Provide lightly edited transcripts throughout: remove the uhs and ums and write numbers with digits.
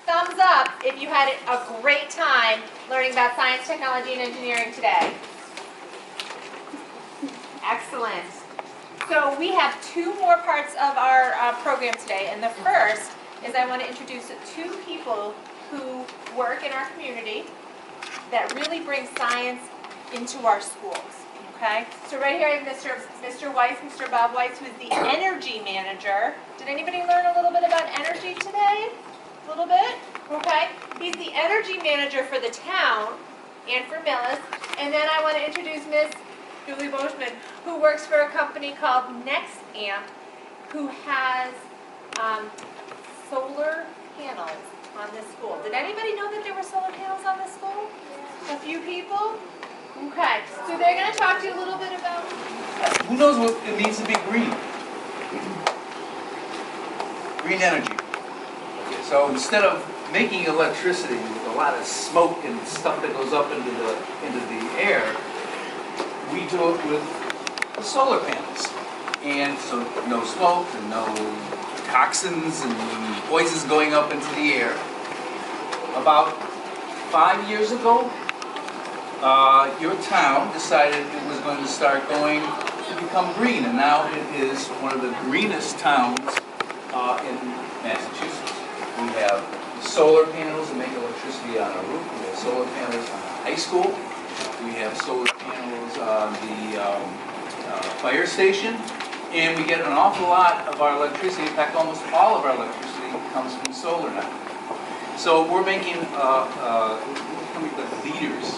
thumbs up if you had a great time learning about science, technology, and engineering today. Excellent. So we have two more parts of our program today, and the first is I want to introduce two people who work in our community that really bring science into our schools. Okay? So right here I have Mr. Weiss, Mr. Bob Weiss, who is the energy manager. Did anybody learn a little bit about energy today? A little bit? Okay. He's the energy manager for the town and for Millis. And then I want to introduce Miss Julie Boschman, who works for a company called NextAmp, who has solar panels on this school. Did anybody know that there were solar panels on this school? A few people? Okay, so they're going to talk to you a little bit about... Who knows what it means to be green? Green energy. Okay, so instead of making electricity with a lot of smoke and stuff that goes up into the air, we do it with the solar panels. And so no smoke and no toxins and poisons going up into the air. About 5 years ago, your town decided it was going to start going to become green, and now it is one of the greenest towns in Massachusetts. We have solar panels that make electricity on our roof. We have solar panels on the high school. We have solar panels on the fire station, and we get an awful lot of our electricity. In fact, almost all of our electricity comes from solar now. So we're making becoming like leaders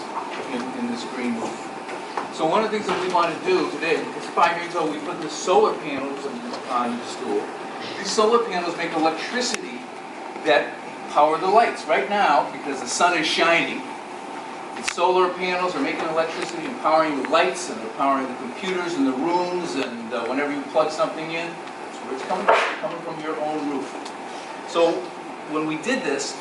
in this green movement. So one of the things that we want to do today, because 5 years ago we put the solar panels on the school. These solar panels make electricity that power the lights. Right now, because the sun is shining, the solar panels are making electricity and powering the lights, and they're powering the computers in the rooms, and whenever you plug something in, that's where it's coming from. It's coming from your own roof. So when we did this,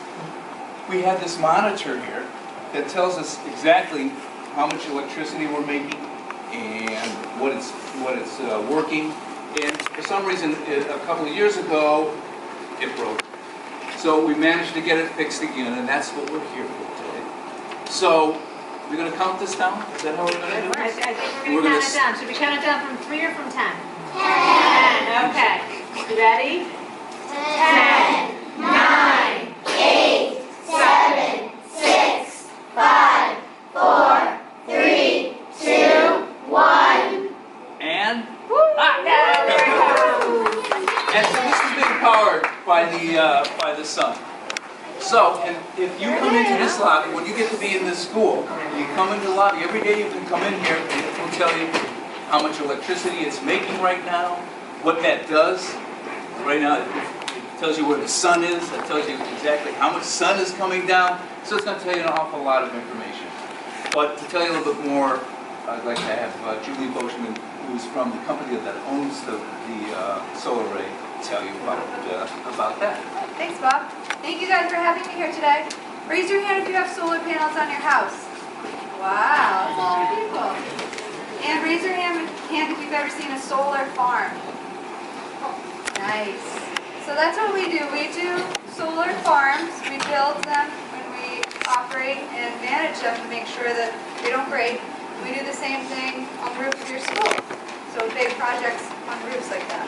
we had this monitor here that tells us exactly how much electricity we're making and what it's working. And for some reason, a couple of years ago, it broke. So we managed to get it fixed again, and that's what we're here for today. So we're going to count this down. Is that how we're going to do I this? think we're going to count it down. Should we count it down from 3 or from 10? 10. Okay. You ready? 10, 9, 8, 7, 6, 5, 4, 3, 2, 1. And? Yeah, there we go. And so this is being powered by the sun. So, and if you come into this lobby, when you get to be in this school, you come into the lobby, every day you can come in here and it will tell you how much electricity it's making right now, what that does. Right now, it tells you where the sun is, it tells you exactly how much sun is coming down, so it's going to tell you an awful lot of information. But to tell you a little bit more, I'd like to have Julie Boschman, who's from the company that owns the solar array, tell you about that. Thanks, Bob. Thank you guys for having me here today. Raise your hand if you have solar panels on your house. Wow, that's a lot of people. And raise your hand if you've ever seen a solar farm. Nice. So that's what we do. We do solar farms. We build them and we operate and manage them to make sure that they don't break. We do the same thing on the roof of your school. So big projects on roofs like that.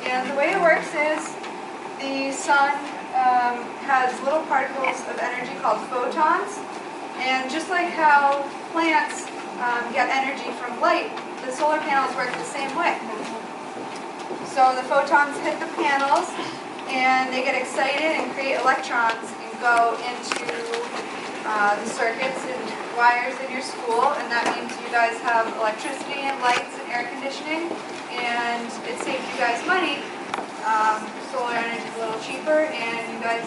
And the way it works is the sun has little particles of energy called photons. And just like how plants get energy from light, the solar panels work the same way. So the photons hit the panels and they get excited and create electrons and go into the circuits and wires in your school, and that means you guys have electricity and lights and air conditioning, and it saves you guys money. Solar energy is a little cheaper, and you guys,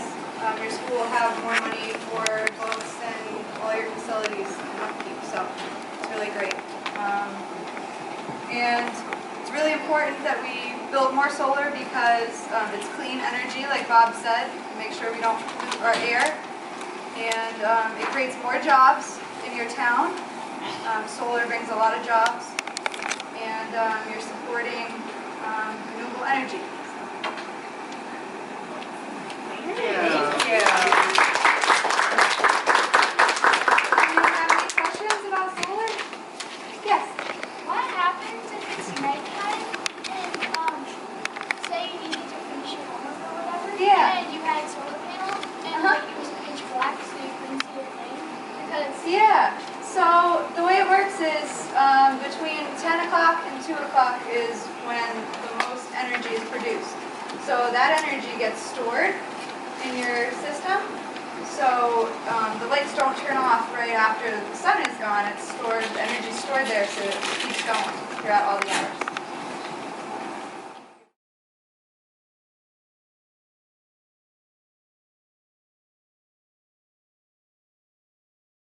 your school will have more money for books and all your facilities and upkeep, so it's really great. And it's really important that we build more solar because it's clean energy, like Bob said, to make sure we don't pollute our air, and it creates more jobs in your town. Solar brings a lot of jobs, and you're supporting renewable energy. Yeah. 2 o'clock is when the most energy is produced. So that energy gets stored in your system. So the lights don't turn off right after the sun is gone. It's stored, the energy's stored there, so it keeps going throughout all the hours.